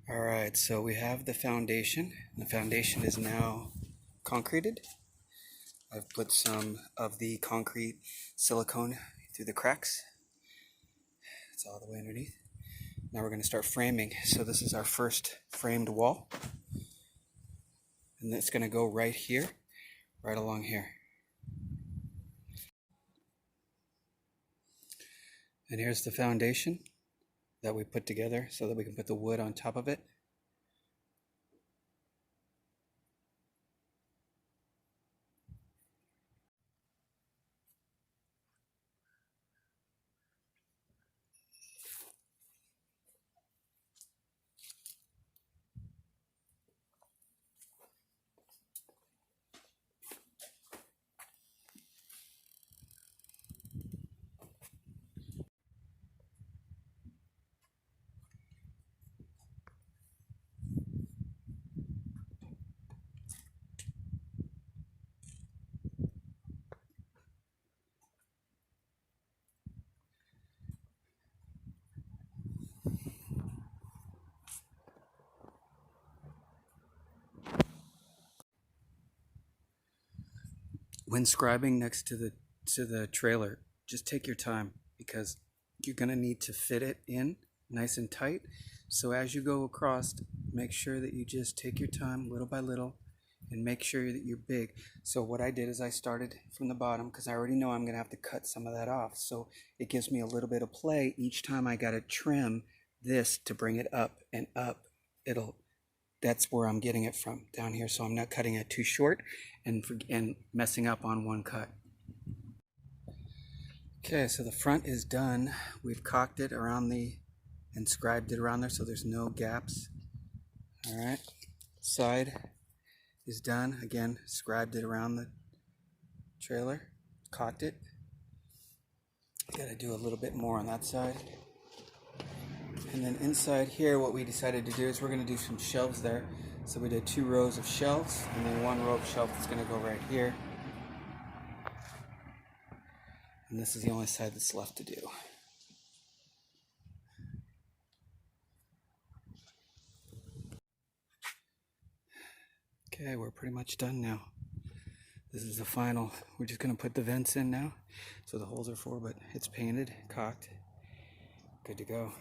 All right, so we have the foundation. The foundation is now concreted. I've put some of the concrete silicone through the cracks. It's all the way underneath. Now we're going to start framing. So this is our first framed wall. And it's going to go right here, right along here. And here's the foundation that we put together so that we can put the wood on top of it. When scribing next to the trailer, just take your time because you're going to need to fit it in nice and tight. So as you go across, make sure that you just take your time little by little and make sure that you're big. So what I did is I started from the bottom because I already know I'm going to have to cut some of that off. So it gives me a little bit of play each time I got to trim this to bring it up and up. That's where I'm getting it from, down here, so I'm not cutting it too short and messing up on one cut. Okay, so the front is done. We've caulked it around and scribed it around there so there's no gaps. All right, side is done. Again, scribed it around the trailer, caulked it. Got to do a little bit more on that side. And then inside here, what we decided to do is we're going to do some shelves there. So we did 2 rows of shelves, and then 1 row of shelf that's going to go right here. And this is the only side that's left to do. Okay, we're pretty much done now. This is the final. We're just going to put the vents in now. So the holes are 4, but it's painted, caulked, good to go.